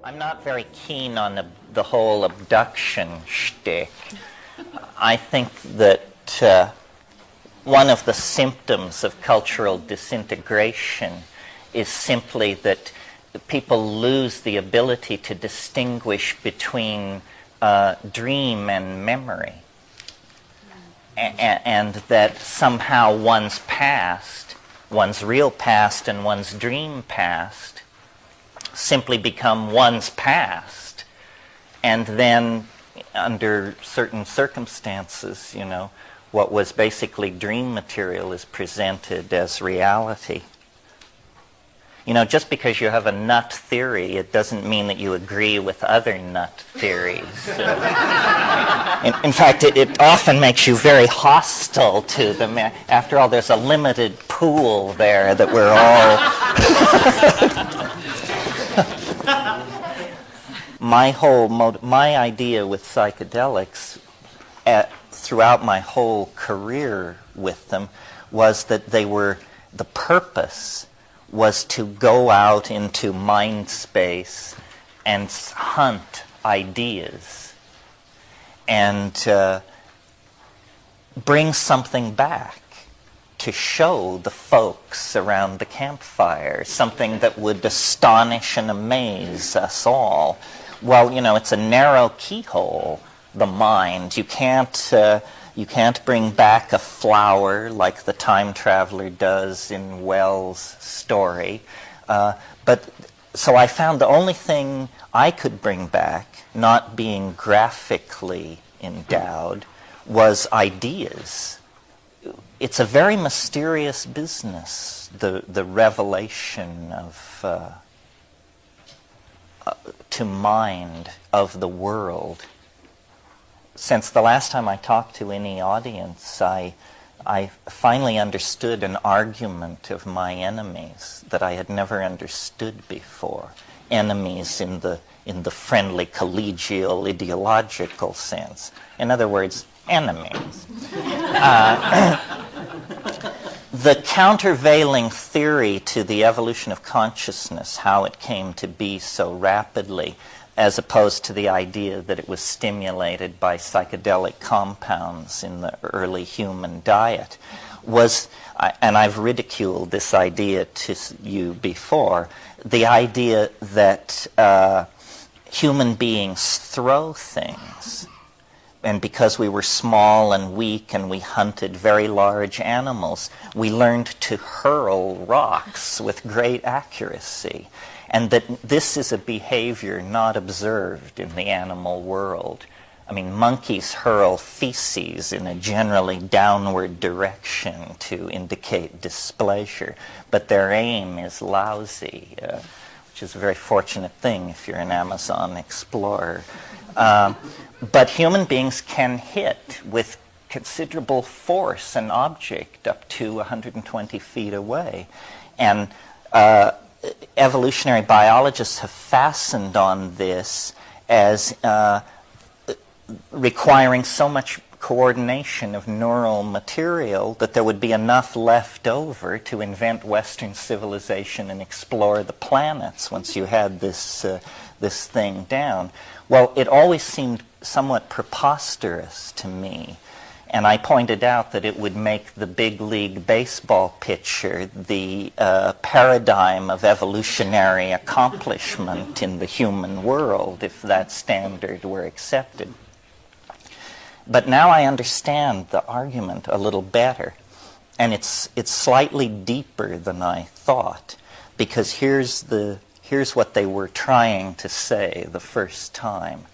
I'm not very keen on the whole abduction shtick. I think that one of the symptoms of cultural disintegration is simply that people lose the ability to distinguish between dream and memory. And that somehow one's past, one's real past and one's dream past, simply become one's past, and then under certain circumstances, what was basically dream material is presented as reality. Just because you have a nut theory, it doesn't mean that you agree with other nut theories. In fact, it often makes you very hostile to them. After all, there's a limited pool there that we're all... My idea with psychedelics throughout my whole career with them was that the purpose was to go out into mind space and hunt ideas and bring something back to show the folks around the campfire, something that would astonish and amaze us all. Well, it's a narrow keyhole, the mind. You can't bring back a flower like the time traveler does in Wells' story. So I found the only thing I could bring back, not being graphically endowed, was ideas. It's a very mysterious business, the revelation of to mind of the world. Since the last time I talked to any audience, I finally understood an argument of my enemies that I had never understood before. Enemies in the friendly, collegial, ideological sense. In other words, enemies. The countervailing theory to the evolution of consciousness, how it came to be so rapidly, as opposed to the idea that it was stimulated by psychedelic compounds in the early human diet, was, and I've ridiculed this idea to you before, the idea that human beings throw things. And because we were small and weak and we hunted very large animals, we learned to hurl rocks with great accuracy. And that this is a behavior not observed in the animal world. I mean, monkeys hurl feces in a generally downward direction to indicate displeasure, but their aim is lousy, which is a very fortunate thing if you're an Amazon explorer. But human beings can hit with considerable force an object up to 120 feet away. And evolutionary biologists have fastened on this as requiring so much coordination of neural material that there would be enough left over to invent Western civilization and explore the planets once you had this thing down. Well, it always seemed somewhat preposterous to me, and I pointed out that it would make the big league baseball pitcher the paradigm of evolutionary accomplishment in the human world if that standard were accepted. But now I understand the argument a little better, and it's slightly deeper than I thought, because here's what they were trying to say the first time.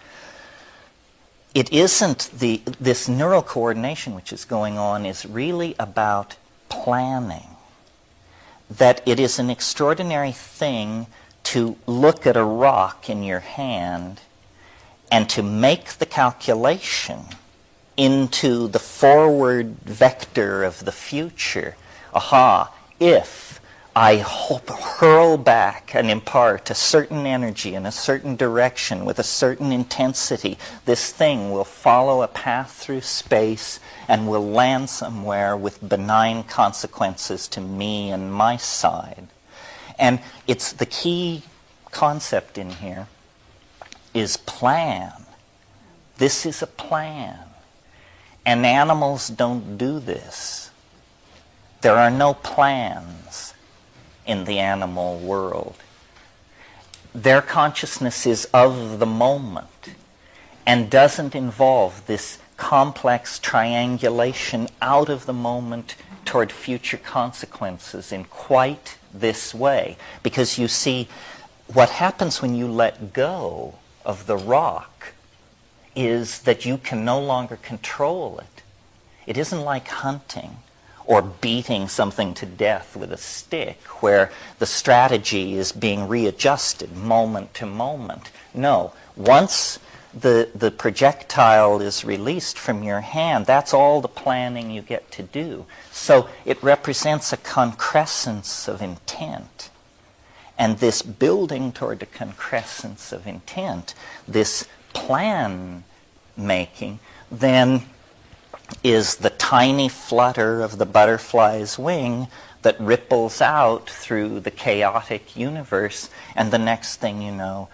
It isn't this neural coordination which is going on is really about planning. That it is an extraordinary thing to look at a rock in your hand and to make the calculation into the forward vector of the future. Aha, if I hurl back and impart a certain energy in a certain direction with a certain intensity, this thing will follow a path through space and will land somewhere with benign consequences to me and my side. And it's the key concept in here is plan. This is a plan. And animals don't do this. There are no plans in the animal world. Their consciousness is of the moment and doesn't involve this complex triangulation out of the moment toward future consequences in quite this way. Because you see, what happens when you let go of the rock is that you can no longer control it. It isn't like hunting or beating something to death with a stick, where the strategy is being readjusted moment to moment. No, once the projectile is released from your hand, that's all the planning you get to do. So it represents a concrescence of intent. And this building toward a concrescence of intent, this plan making, then is the tiny flutter of the butterfly's wing that ripples out through the chaotic universe, and the next thing you know,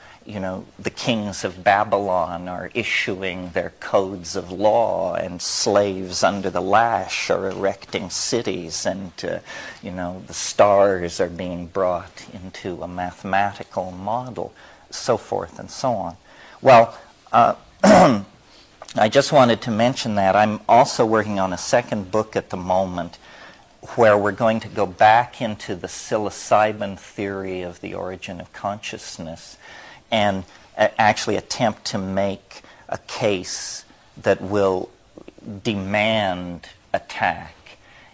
the kings of Babylon are issuing their codes of law, and slaves under the lash are erecting cities, and the stars are being brought into a mathematical model, so forth and so on. Well, I just wanted to mention that. I'm also working on a second book at the moment where we're going to go back into the psilocybin theory of the origin of consciousness and actually attempt to make a case that will demand attack.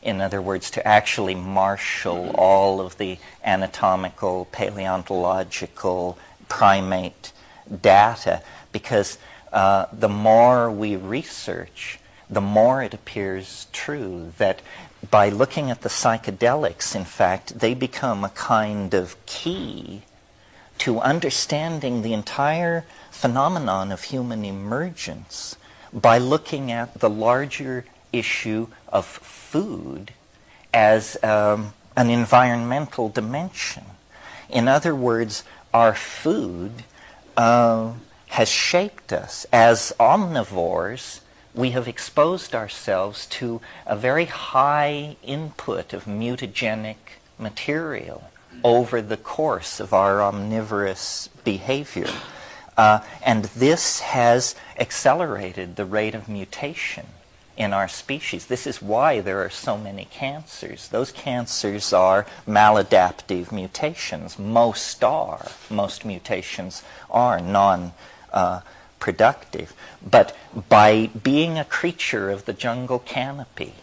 In other words, to actually marshal all of the anatomical, paleontological, primate data, because the more we research, the more it appears true that by looking at the psychedelics, in fact, they become a kind of key to understanding the entire phenomenon of human emergence by looking at the larger issue of food as an environmental dimension. In other words, our food has shaped us. As omnivores, we have exposed ourselves to a very high input of mutagenic material over the course of our omnivorous behavior. And this has accelerated the rate of mutation in our species. This is why there are so many cancers. Those cancers are maladaptive mutations. Most mutations are non-productive. But by being a creature of the jungle canopy,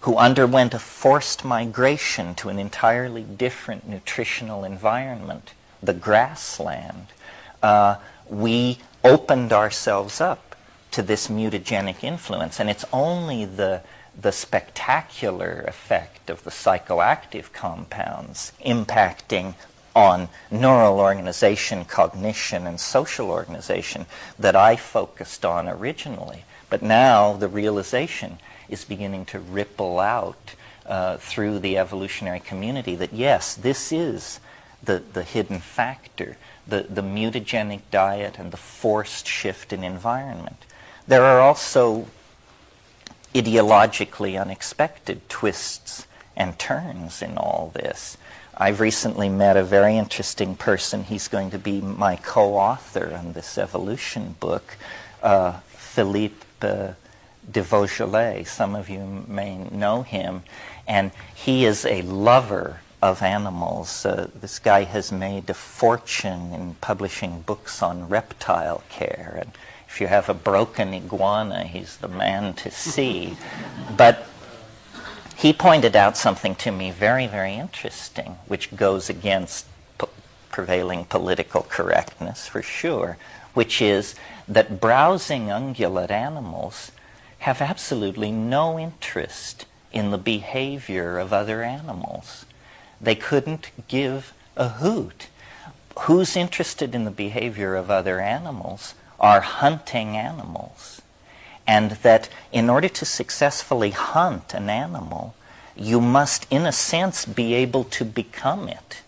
who underwent a forced migration to an entirely different nutritional environment, the grassland, we opened ourselves up to this mutagenic influence. And it's only the spectacular effect of the psychoactive compounds impacting on neural organization, cognition, and social organization that I focused on originally. But now the realization is beginning to ripple out through the evolutionary community that yes, this is the hidden factor, the mutagenic diet and the forced shift in environment. There are also ideologically unexpected twists and turns in all this. I've recently met a very interesting person. He's going to be my co-author on this evolution book, Philippe de Vaugelet. Some of you may know him. And he is a lover of animals. This guy has made a fortune in publishing books on reptile care. And if you have a broken iguana, he's the man to see. But he pointed out something to me very, very interesting, which goes against prevailing political correctness for sure, which is that browsing ungulate animals have absolutely no interest in the behavior of other animals. They couldn't give a hoot. Who's interested in the behavior of other animals are hunting animals. And that in order to successfully hunt an animal, you must, in a sense, be able to become it.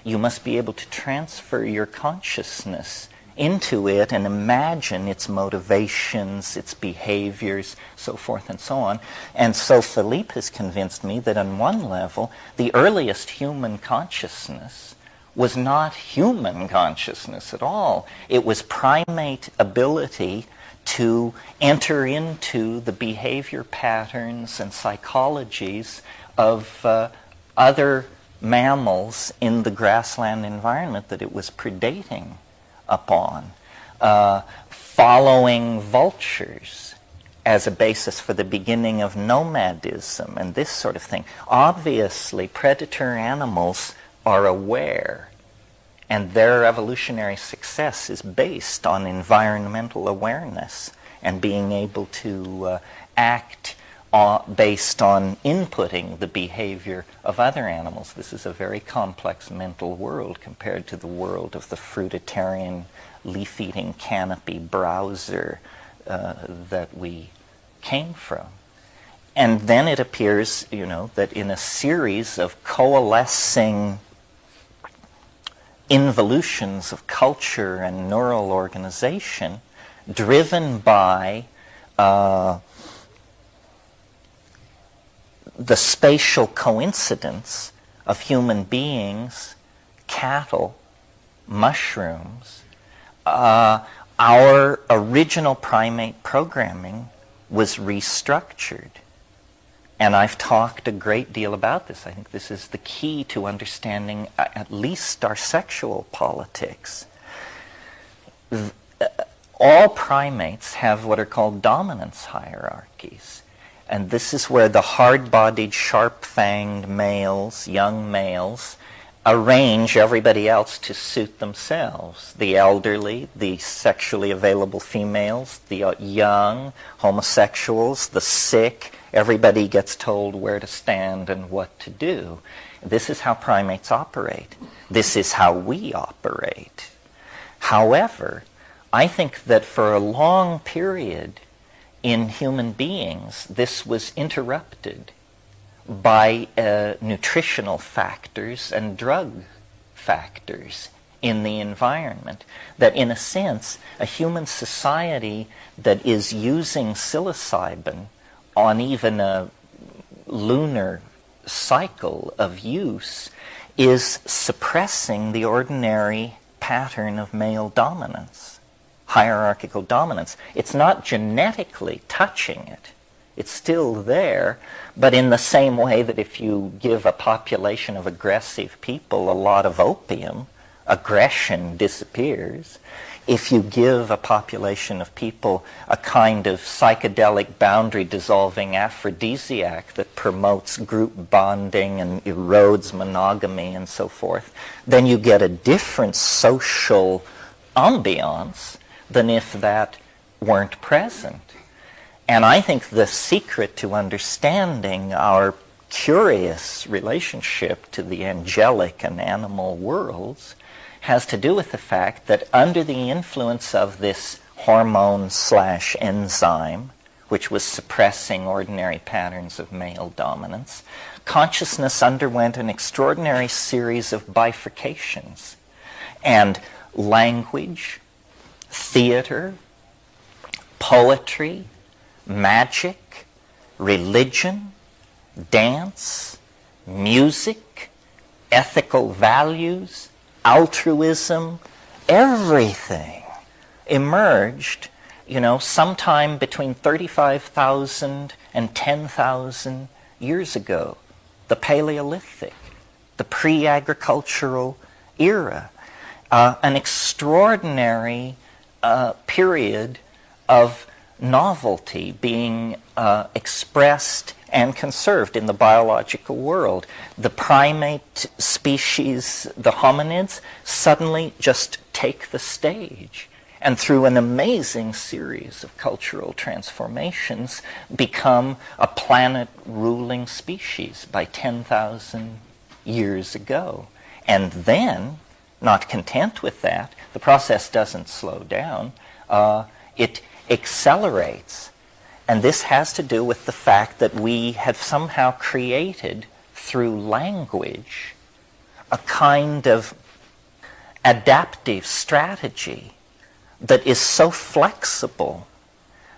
You must be able to transfer your consciousness into it and imagine its motivations, its behaviors, so forth and so on. And so Philippe has convinced me that on one level, the earliest human consciousness was not human consciousness at all. It was primate ability to enter into the behavior patterns and psychologies of other mammals in the grassland environment that it was predating upon, following vultures as a basis for the beginning of nomadism and this sort of thing. Obviously, predator animals are aware, and their evolutionary success is based on environmental awareness and being able to act based on inputting the behavior of other animals. This is a very complex mental world compared to the world of the fruitarian, leaf-eating canopy browser that we came from. And then it appears, that in a series of coalescing involutions of culture and neural organization driven by the spatial coincidence of human beings, cattle, mushrooms, our original primate programming was restructured. And I've talked a great deal about this. I think this is the key to understanding at least our sexual politics. All primates have what are called dominance hierarchies. And this is where the hard-bodied, sharp-fanged males, young males, arrange everybody else to suit themselves. The elderly, the sexually available females, the young, homosexuals, the sick, everybody gets told where to stand and what to do. This is how primates operate. This is how we operate. However, I think that for a long period in human beings, this was interrupted by nutritional factors and drug factors in the environment. That in a sense, a human society that is using psilocybin on even a lunar cycle of use is suppressing the ordinary pattern of male dominance, hierarchical dominance. It's not genetically touching it. It's still there, but in the same way that if you give a population of aggressive people a lot of opium, aggression disappears. If you give a population of people a kind of psychedelic boundary-dissolving aphrodisiac that promotes group bonding and erodes monogamy and so forth, then you get a different social ambiance than if that weren't present. And I think the secret to understanding our curious relationship to the angelic and animal worlds has to do with the fact that under the influence of this hormone/enzyme, which was suppressing ordinary patterns of male dominance, consciousness underwent an extraordinary series of bifurcations. And language, theater, poetry, magic, religion, dance, music, ethical values, altruism, everything emerged, sometime between 35,000 and 10,000 years ago. The Paleolithic, the pre-agricultural era, an extraordinary period of novelty being expressed and conserved in the biological world. The primate species, the hominids, suddenly just take the stage and through an amazing series of cultural transformations become a planet-ruling species by 10,000 years ago. And then, not content with that, the process doesn't slow down. It accelerates. And this has to do with the fact that we have somehow created, through language, a kind of adaptive strategy that is so flexible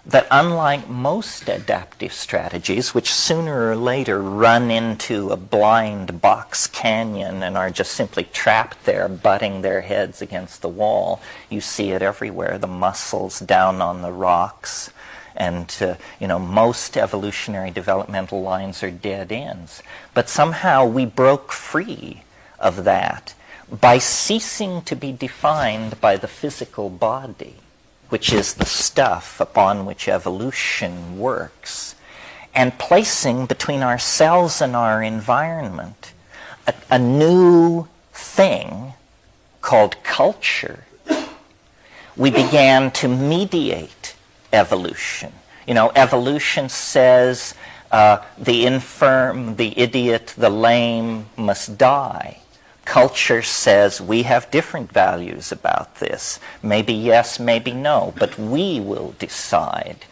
that unlike most adaptive strategies, which sooner or later run into a blind box canyon and are just simply trapped there, butting their heads against the wall, you see it everywhere, the mussels down on the rocks, and most evolutionary developmental lines are dead ends. But somehow we broke free of that by ceasing to be defined by the physical body, which is the stuff upon which evolution works, and placing between ourselves and our environment a new thing called culture. We began to mediate evolution. Evolution says the infirm, the idiot, the lame must die. Culture says we have different values about this. Maybe yes, maybe no, but we will decide.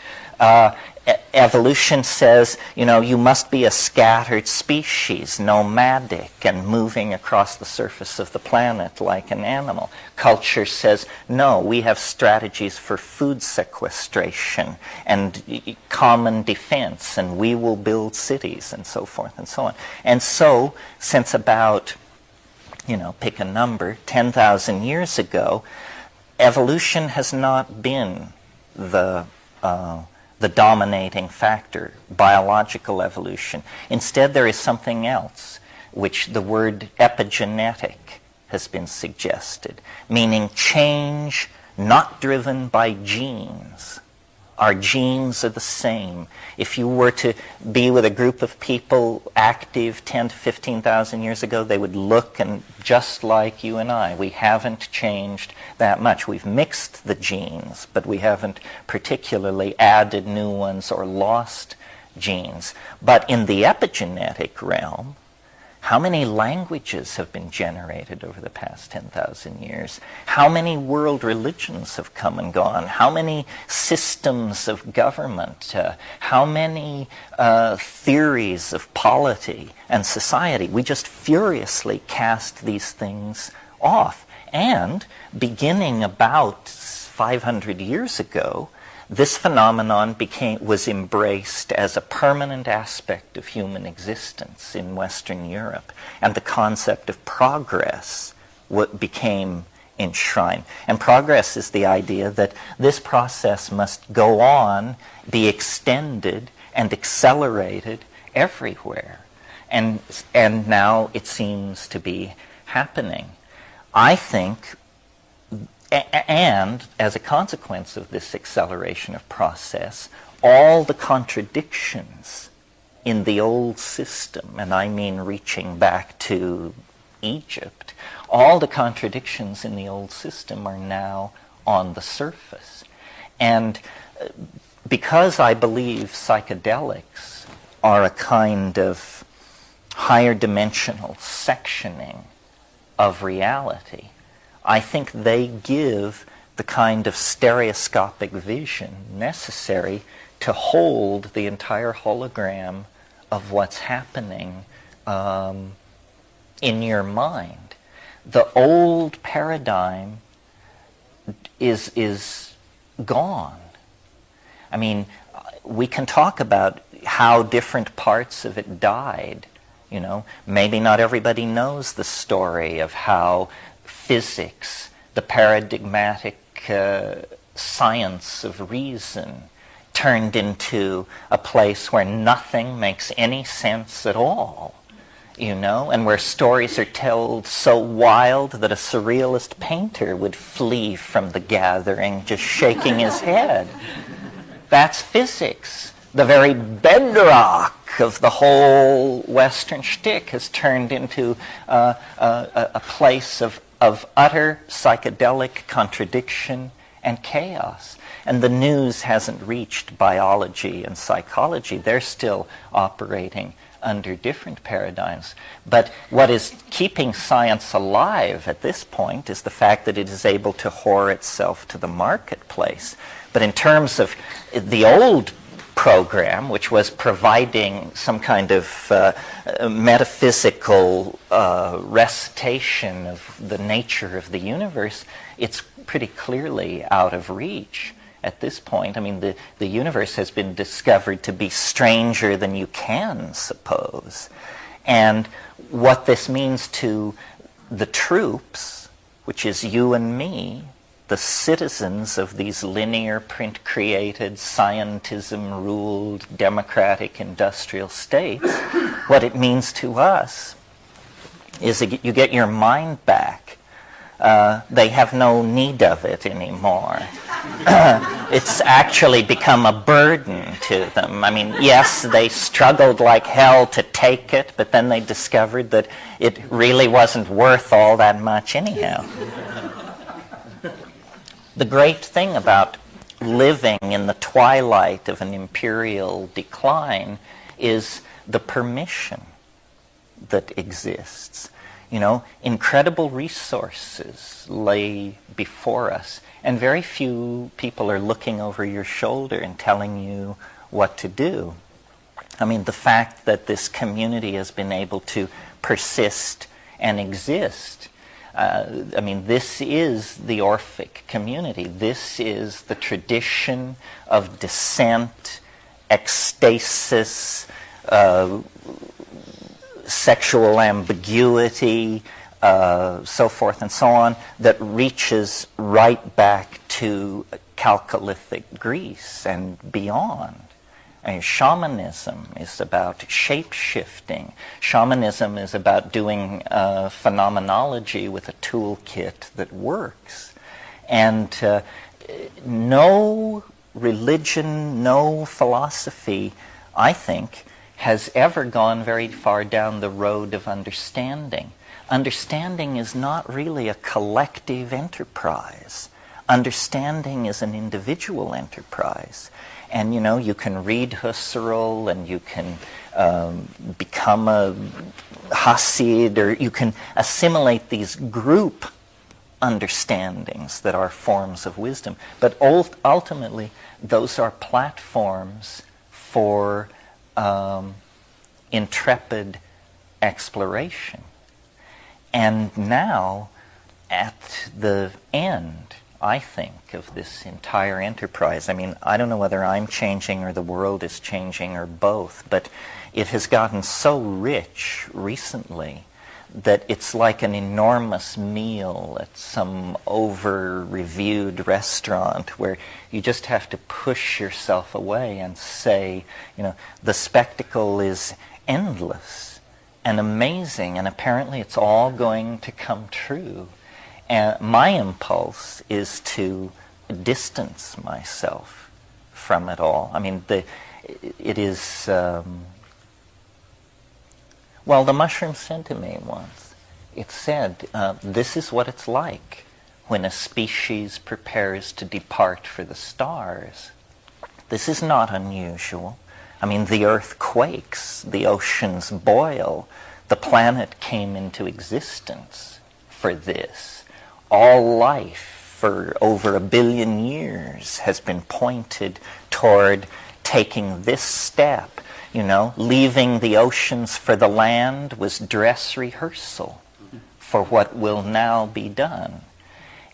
Evolution says, you must be a scattered species, nomadic, and moving across the surface of the planet like an animal. Culture says, no, we have strategies for food sequestration and common defense, and we will build cities, and so forth and so on. And so, since about pick a number, 10,000 years ago, evolution has not been the dominating factor, biological evolution. Instead, there is something else, which the word epigenetic has been suggested, meaning change not driven by genes. Our genes are the same. If you were to be with a group of people active 10 to 15,000 years ago, they would look and just like you and I. We haven't changed that much. We've mixed the genes, but we haven't particularly added new ones or lost genes. But in the epigenetic realm, how many languages have been generated over the past 10,000 years? How many world religions have come and gone? How many systems of government? How many theories of polity and society? We just furiously cast these things off. And beginning about 500 years ago, this phenomenon was embraced as a permanent aspect of human existence in Western Europe, and the concept of progress became enshrined. And progress is the idea that this process must go on, be extended, and accelerated everywhere. And now it seems to be happening. I think, and as a consequence of this acceleration of process, all the contradictions in the old system, and I mean reaching back to Egypt, all the contradictions in the old system are now on the surface. And because I believe psychedelics are a kind of higher dimensional sectioning of reality, I think they give the kind of stereoscopic vision necessary to hold the entire hologram of what's happening in your mind. The old paradigm is gone. I mean, we can talk about how different parts of it died. Maybe not everybody knows the story of how physics, the paradigmatic science of reason, turned into a place where nothing makes any sense at all, and where stories are told so wild that a surrealist painter would flee from the gathering just shaking his head. That's physics. The very bedrock of the whole Western shtick has turned into a place of utter psychedelic contradiction and chaos. And the news hasn't reached biology and psychology. They're still operating under different paradigms. But what is keeping science alive at this point is the fact that it is able to whore itself to the marketplace. But in terms of the old program, which was providing some kind of metaphysical recitation of the nature of the universe, it's pretty clearly out of reach at this point. I mean, the universe has been discovered to be stranger than you can suppose. And what this means to the troops, which is you and me, the citizens of these linear, print-created, scientism-ruled, democratic, industrial states, what it means to us is that you get your mind back. They have no need of it anymore. It's actually become a burden to them. I mean, yes, they struggled like hell to take it, but then they discovered that it really wasn't worth all that much anyhow. The great thing about living in the twilight of an imperial decline is the permission that exists. You know, incredible resources lay before us, and very few people are looking over your shoulder and telling you what to do. I mean, the fact that this community has been able to persist and exist, I mean, this is the Orphic community. This is the tradition of dissent, ecstasis, sexual ambiguity, so forth and so on, that reaches right back to Chalcolithic Greece and beyond. And shamanism is about shape-shifting. Shamanism is about doing phenomenology with a toolkit that works. And no religion, no philosophy, I think, has ever gone very far down the road of understanding. Understanding is not really a collective enterprise. Understanding is an individual enterprise. And, you know, you can read Husserl and you can become a Hasid, or you can assimilate these group understandings that are forms of wisdom. But ultimately, those are platforms for intrepid exploration. And now, at the end, I think, of this entire enterprise, I mean, I don't know whether I'm changing or the world is changing or both, but it has gotten so rich recently that it's like an enormous meal at some over-reviewed restaurant where you just have to push yourself away and say, you know, the spectacle is endless and amazing, and apparently it's all going to come true. And my impulse is to distance myself from it all. I mean, it is... well, the mushroom said to me once, it said, this is what it's like when a species prepares to depart for the stars. This is not unusual. I mean, the earth quakes, the oceans boil, the planet came into existence for this. All life for over 1 billion years has been pointed toward taking this step. You know, leaving the oceans for the land was dress rehearsal for what will now be done.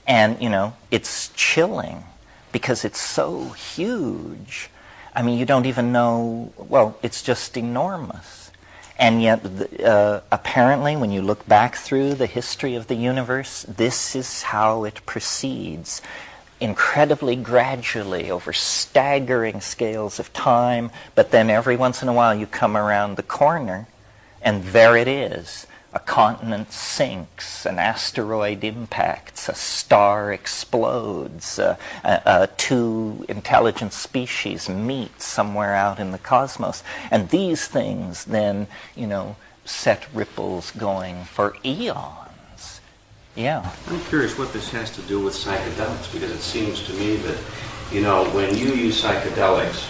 And, you know, it's chilling because it's so huge. I mean, you don't even know, well, it's just enormous. And yet, apparently, when you look back through the history of the universe, this is how it proceeds. Incredibly gradually, over staggering scales of time, but then every once in a while you come around the corner, and there it is. A continent sinks, an asteroid impacts, a star explodes, two intelligent species meet somewhere out in the cosmos. And these things then, you know, set ripples going for eons. Yeah. I'm curious what this has to do with psychedelics, because it seems to me that, you know, when you use psychedelics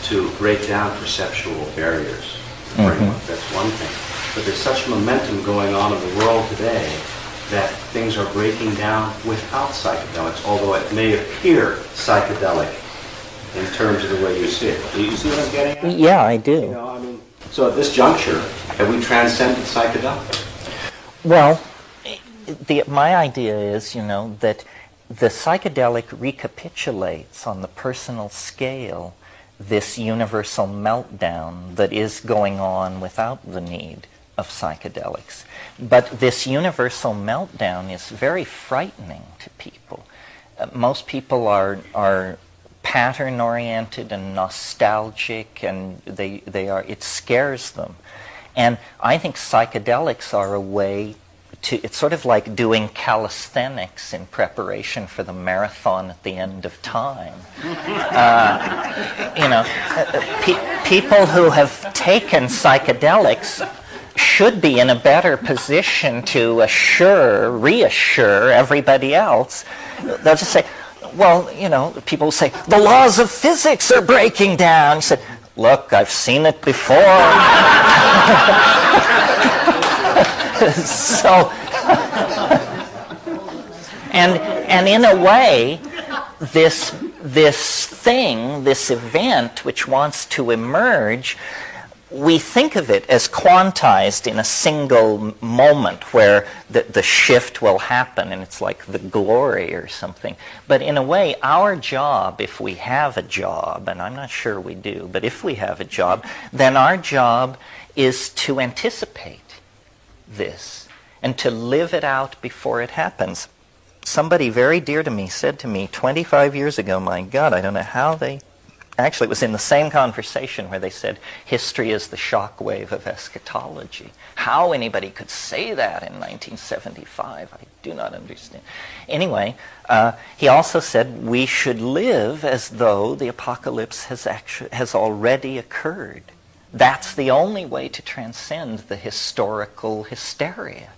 to break down perceptual barriers, that's one thing. But there's such momentum going on in the world today that things are breaking down without psychedelics, although it may appear psychedelic in terms of the way you see it. Do you see what I'm getting at? Yeah, I do. You know, I mean, so at this juncture, have we transcended psychedelics? Well, my idea is, you know, that the psychedelic recapitulates on the personal scale this universal meltdown that is going on without the need of psychedelics. But this universal meltdown is very frightening to people. Most people are pattern-oriented and nostalgic, and it scares them. And I think psychedelics are a way to, it's sort of like doing calisthenics in preparation for the marathon at the end of time. People who have taken psychedelics should be in a better position to reassure everybody else. They'll just say, well, people say, the laws of physics are breaking down. You said, look, I've seen it before. So, and in a way, this event which wants to emerge, we think of it as quantized in a single moment where the shift will happen, and it's like the glory or something. But in a way, our job, if we have a job, and I'm not sure we do, but if we have a job, then our job is to anticipate this and to live it out before it happens. Somebody very dear to me said to me 25 years ago, my God, I don't know how they... Actually, it was in the same conversation where they said, history is the shock wave of eschatology. How anybody could say that in 1975, I do not understand. Anyway, he also said we should live as though the apocalypse has already occurred. That's the only way to transcend the historical hysteria.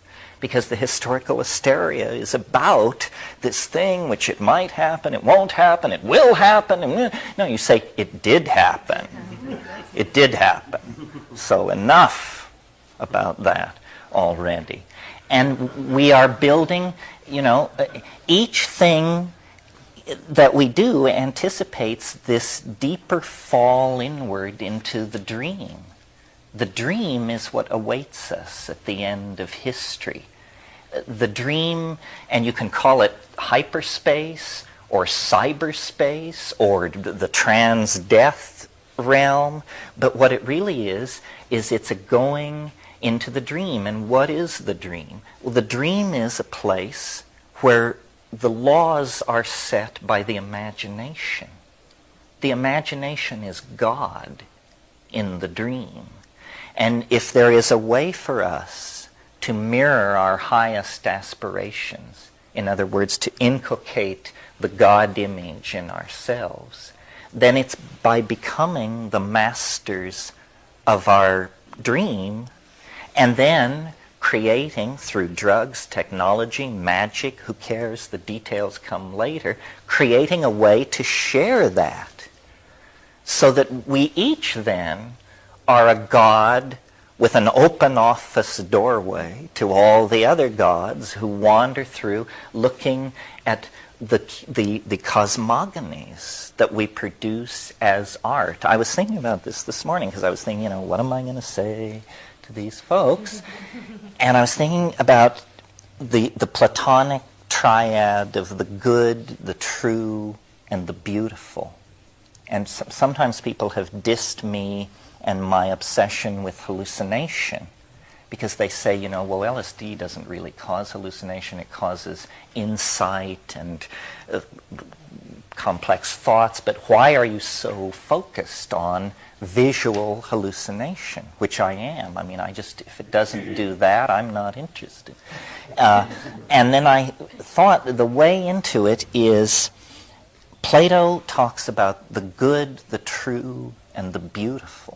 Because the historical hysteria is about this thing which it might happen, it won't happen, it will happen. No, you say, it did happen. It did happen. So enough about that already. And we are building, each thing that we do anticipates this deeper fall inward into the dream. The dream is what awaits us at the end of history. The dream, and you can call it hyperspace or cyberspace or the trans-death realm, but what it really is it's a going into the dream. And what is the dream? Well, the dream is a place where the laws are set by the imagination. The imagination is God in the dream. And if there is a way for us to mirror our highest aspirations, in other words, to inculcate the God image in ourselves, then it's by becoming the masters of our dream and then creating through drugs, technology, magic, who cares, the details come later, creating a way to share that so that we each then are a God with an open office doorway to all the other gods who wander through looking at the cosmogonies that we produce as art. I was thinking about this morning because I was thinking, what am I going to say to these folks? And I was thinking about the Platonic triad of the good, the true, and the beautiful. And sometimes people have dissed me and my obsession with hallucination, because they say, well, LSD doesn't really cause hallucination, it causes insight and complex thoughts, but why are you so focused on visual hallucination, which I am? I mean, if it doesn't do that, I'm not interested. And then I thought the way into it is, Plato talks about the good, the true, and the beautiful.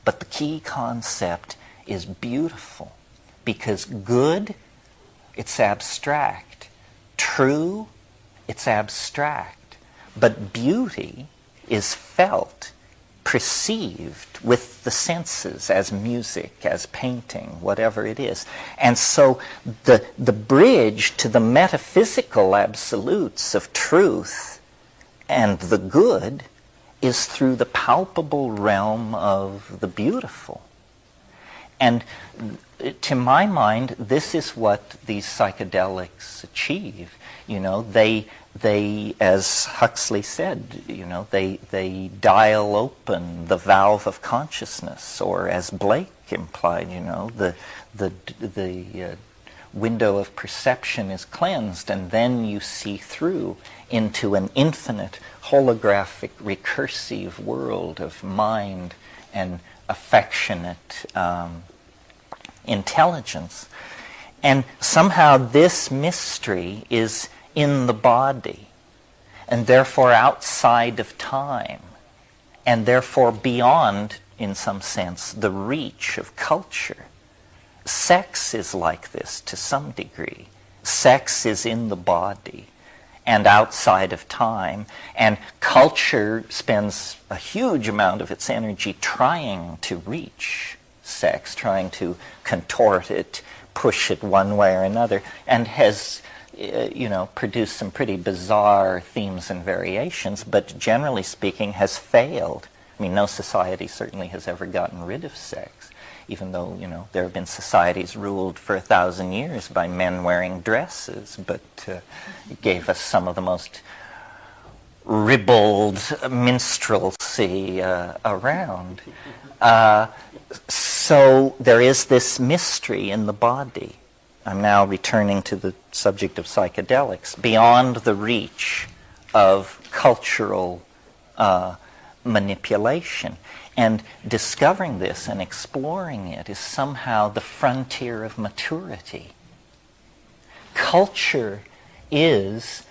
But the key concept is beautiful, because good, it's abstract. True, it's abstract. But beauty is felt, perceived with the senses, as music, as painting, whatever it is. And so the bridge to the metaphysical absolutes of truth and the good is through the palpable realm of the beautiful. And to my mind, this is what these psychedelics achieve. They, as Huxley said, they dial open the valve of consciousness, or as Blake implied, the window of perception is cleansed, and then you see through into an infinite, holographic, recursive world of mind and affectionate intelligence. And somehow this mystery is in the body, and therefore outside of time, and therefore beyond, in some sense, the reach of culture. Sex is like this to some degree. Sex is in the body and outside of time, and culture spends a huge amount of its energy trying to reach sex, trying to contort it, push it one way or another, and has produced some pretty bizarre themes and variations, but generally speaking has failed. I mean, no society certainly has ever gotten rid of sex, even though, there have been societies ruled for 1,000 years by men wearing dresses, but it gave us some of the most ribald minstrelsy around. So there is this mystery in the body. I'm now returning to the subject of psychedelics, beyond the reach of cultural manipulation. And discovering this and exploring it is somehow the frontier of maturity. Culture is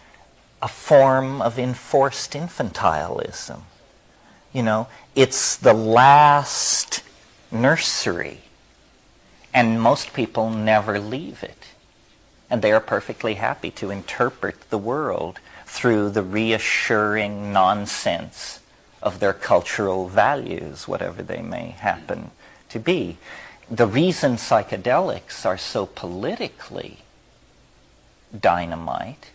a form of enforced infantilism. It's the last nursery, and most people never leave it. And they are perfectly happy to interpret the world through the reassuring nonsense of their cultural values, whatever they may happen to be. The reason psychedelics are so politically dynamite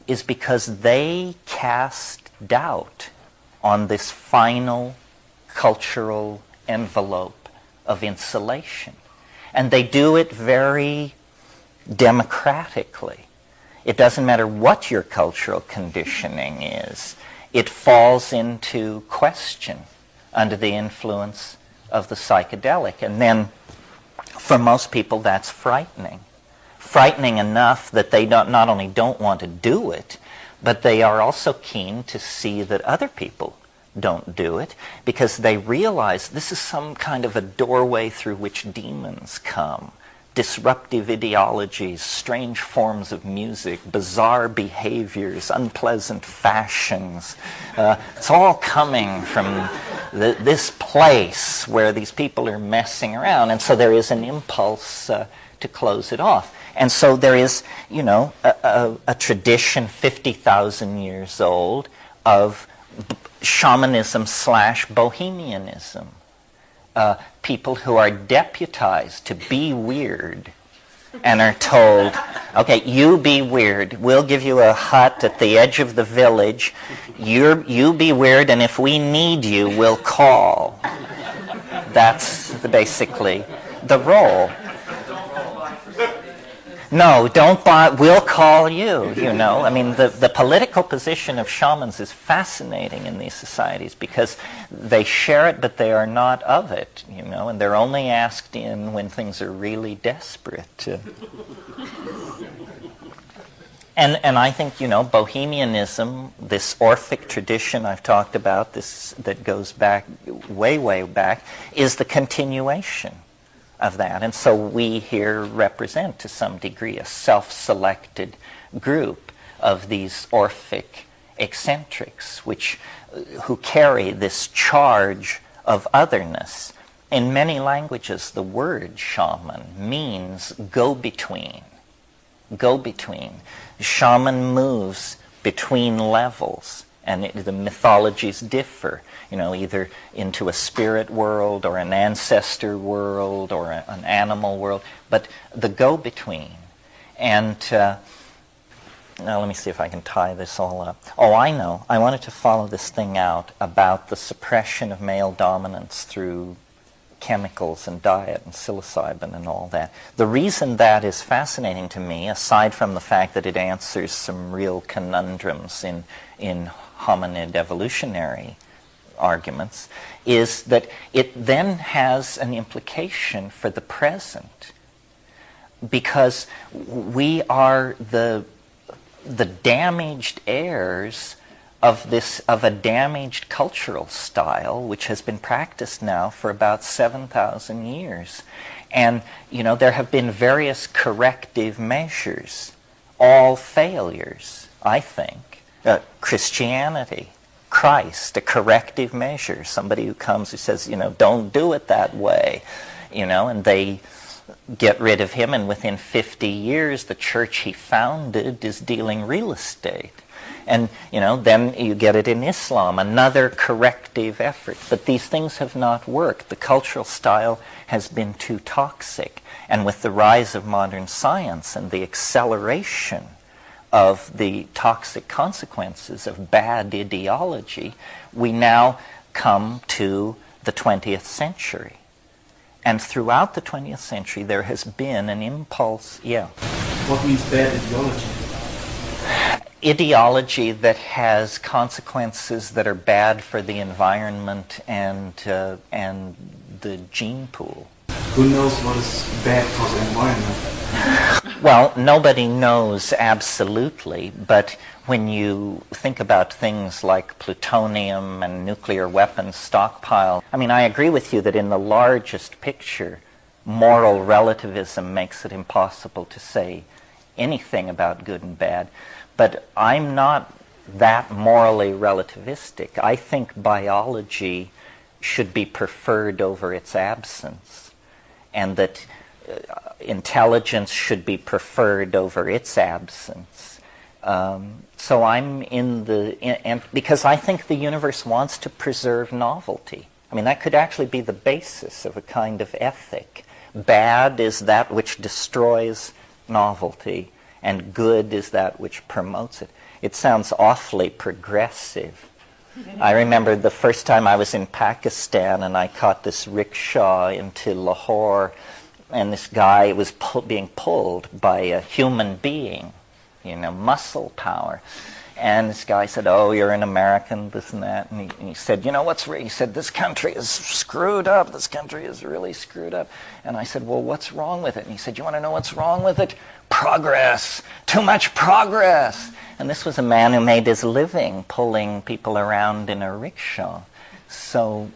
is because they cast doubt on this final cultural envelope of insulation. And they do it very democratically. It doesn't matter what your cultural conditioning is. It falls into question under the influence of the psychedelic. And then, for most people, that's frightening. Frightening enough that they not only don't want to do it, but they are also keen to see that other people don't do it, because they realize this is some kind of a doorway through which demons come. Disruptive ideologies, strange forms of music, bizarre behaviors, unpleasant fashions. It's all coming from this place where these people are messing around. And so there is an impulse to close it off. And so there is, a tradition 50,000 years old of shamanism / bohemianism. People who are deputized to be weird and are told, okay, you be weird. We'll give you a hut at the edge of the village. You be weird, and if we need you, we'll call. That's basically the role. No, don't buy, we'll call you, I mean, the political position of shamans is fascinating in these societies because they share it, but they are not of it, and they're only asked in when things are really desperate. And I think, bohemianism, this Orphic tradition I've talked about, this that goes back, way, way back, is the continuation of that. And so we here represent, to some degree, a self-selected group of these Orphic eccentrics, who carry this charge of otherness. In many languages, the word shaman means go-between. Go-between. Shaman moves between levels, and the mythologies differ, either into a spirit world or an ancestor world or an animal world, but the go-between. And now let me see if I can tie this all up. Oh, I know. I wanted to follow this thing out about the suppression of male dominance through chemicals and diet and psilocybin and all that. The reason that is fascinating to me, aside from the fact that it answers some real conundrums in hominid evolutionary arguments, is that it then has an implication for the present, because we are the damaged heirs of a damaged cultural style which has been practiced now for about 7,000 years. And, there have been various corrective measures, all failures, I think. Christianity, Christ, a corrective measure, somebody who comes who says, don't do it that way, and they get rid of him, and within 50 years the church he founded is dealing real estate. And, then you get it in Islam, another corrective effort. But these things have not worked. The cultural style has been too toxic. And with the rise of modern science and the acceleration of the toxic consequences of bad ideology, we now come to the 20th century. And throughout the 20th century, there has been an impulse, What means bad ideology? Ideology that has consequences that are bad for the environment and the gene pool. Who knows what is bad for the environment? Well, nobody knows absolutely, but when you think about things like plutonium and nuclear weapons stockpile, I agree with you that in the largest picture, moral relativism makes it impossible to say anything about good and bad. But I'm not that morally relativistic. I think biology should be preferred over its absence, and that intelligence should be preferred over its absence. So I'm because I think the universe wants to preserve novelty. That could actually be the basis of a kind of ethic. Bad is that which destroys novelty, and good is that which promotes it. It sounds awfully progressive. I remember the first time I was in Pakistan and I caught this rickshaw into Lahore, and this guy was being pulled by a human being, muscle power. And this guy said, "Oh, you're an American, this and that." And he said, "What's wrong?" He said, "This country is screwed up. This country is really screwed up." And I said, "Well, what's wrong with it?" And he said, "You want to know what's wrong with it? Progress. Too much progress." And this was a man who made his living pulling people around in a rickshaw. So,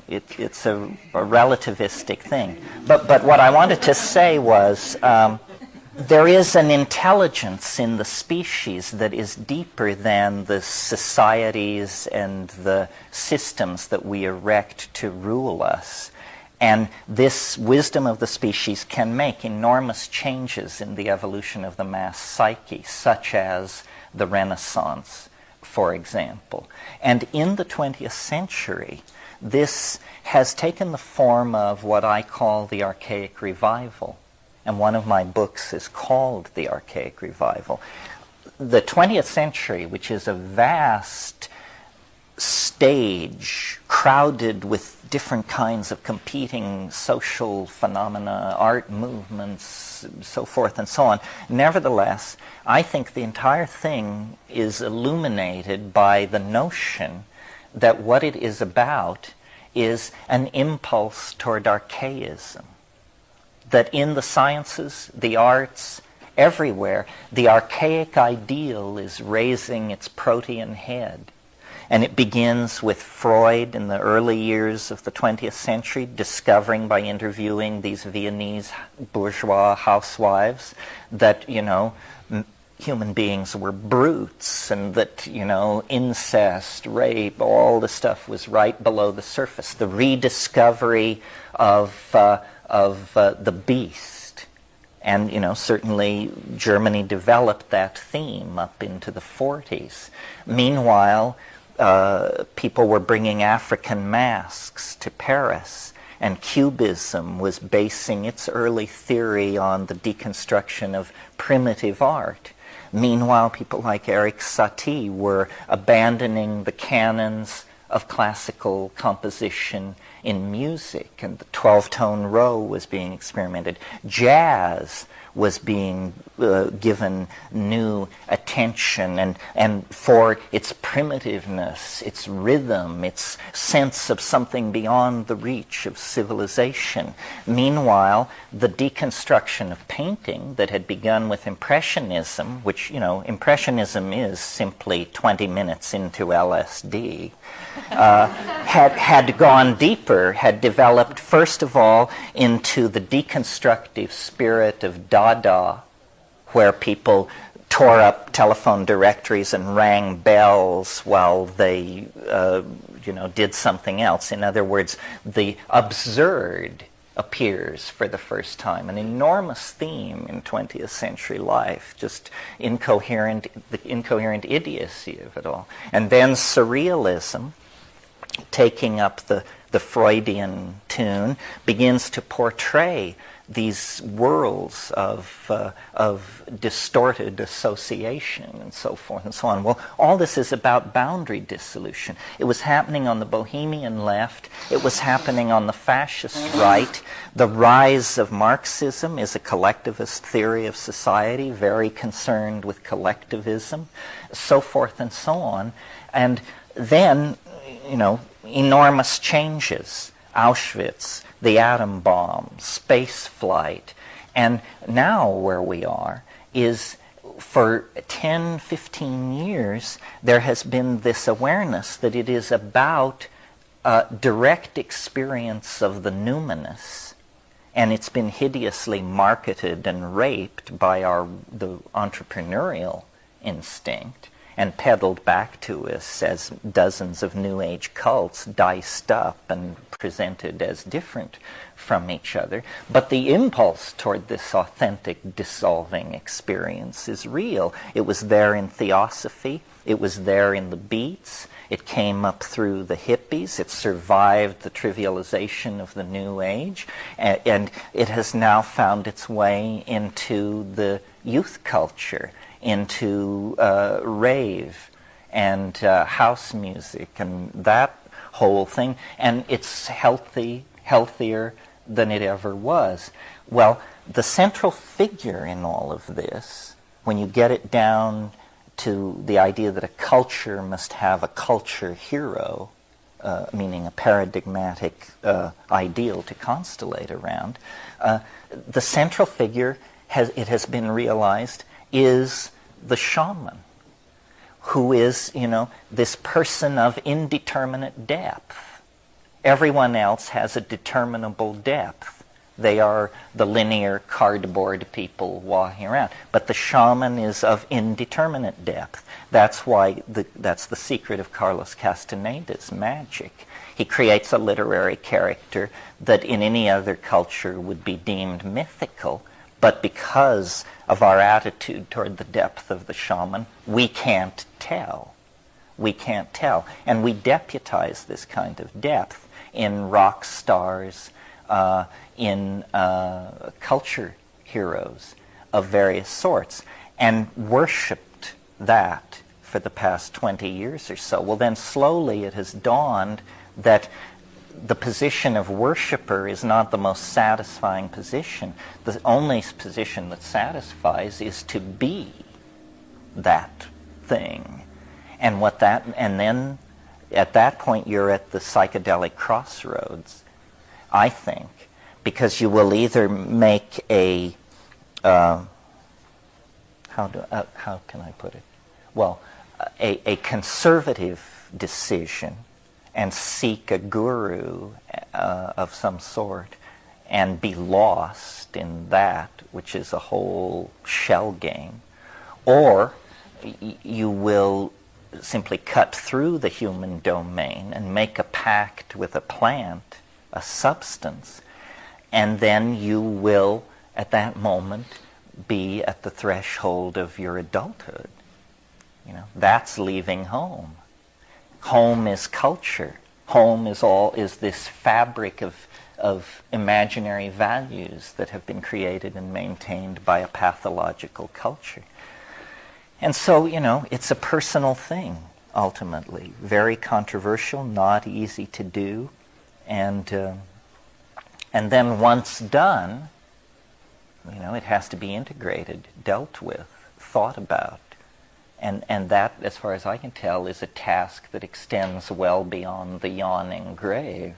it's a relativistic thing. But what I wanted to say was, there is an intelligence in the species that is deeper than the societies and the systems that we erect to rule us. And this wisdom of the species can make enormous changes in the evolution of the mass psyche, such as the Renaissance, for example. And in the 20th century, this has taken the form of what I call the archaic revival. And one of my books is called The Archaic Revival. The 20th century, which is a vast stage crowded with different kinds of competing social phenomena, art movements, so forth and so on. Nevertheless, I think the entire thing is illuminated by the notion that what it is about is an impulse toward archaism. That in the sciences, the arts, everywhere, the archaic ideal is raising its protean head. And it begins with Freud in the early years of the 20th century, discovering by interviewing these Viennese bourgeois housewives that, human beings were brutes, and that, incest, rape, all the stuff was right below the surface. The rediscovery of the beast. And, certainly Germany developed that theme up into the 40s. Meanwhile, people were bringing African masks to Paris, and Cubism was basing its early theory on the deconstruction of primitive art. Meanwhile, people like Eric Satie were abandoning the canons of classical composition in music, and the 12-tone row was being experimented. Jazz was being given new attention, and for its primitiveness, its rhythm, its sense of something beyond the reach of civilization. Meanwhile, the deconstruction of painting that had begun with Impressionism, which, Impressionism is simply 20 minutes into LSD, had gone deeper, had developed first of all into the deconstructive spirit of Dada, where people tore up telephone directories and rang bells while they did something else. In other words, the absurd appears for the first time, an enormous theme in 20th century life, just the incoherent idiocy of it all. And then surrealism, taking up the Freudian tune, begins to portray these worlds of distorted association and so forth and so on. Well, all this is about boundary dissolution. It was happening on the Bohemian left. It was happening on the fascist right. The rise of Marxism is a collectivist theory of society, very concerned with collectivism, so forth and so on. And then, enormous changes. Auschwitz, the atom bomb, space flight. And now where we are is, for 10, 15 years, there has been this awareness that it is about direct experience of the numinous. And it's been hideously marketed and raped by the entrepreneurial instinct, and peddled back to us as dozens of New Age cults diced up and presented as different from each other. But the impulse toward this authentic dissolving experience is real. It was there in Theosophy. It was there in the Beats. It came up through the hippies. It survived the trivialization of the New Age. And it has now found its way into the youth culture, into rave and house music and that whole thing, and it's healthier than it ever was. Well, the central figure in all of this, when you get it down to the idea that a culture must have a culture hero, meaning a paradigmatic ideal to constellate around, the central figure, it has been realized, is the shaman, who is, this person of indeterminate depth. Everyone else has a determinable depth. They are the linear cardboard people walking around. But the shaman is of indeterminate depth. That's why that's the secret of Carlos Castaneda's magic. He creates a literary character that in any other culture would be deemed mythical, but because of our attitude toward the depth of the shaman, we can't tell. We can't tell. And we deputize this kind of depth in rock stars, in culture heroes of various sorts, and worshipped that for the past 20 years or so. Well, then slowly it has dawned that the position of worshiper is not the most satisfying position. The only position that satisfies is to be that thing. And then at that point you're at the psychedelic crossroads, I think, because you will either make a how can I put it? Well, a conservative decision and seek a guru of some sort and be lost in that, which is a whole shell game. Or you will simply cut through the human domain and make a pact with a plant, a substance, and then you will, at that moment, be at the threshold of your adulthood. That's leaving home. Home is culture. Home is this fabric of imaginary values that have been created and maintained by a pathological culture. And so, it's a personal thing. ultimately. Very controversial, not easy to do, and then once done, it has to be integrated, dealt with, thought about. And that, as far as I can tell, is a task that extends well beyond the yawning grave.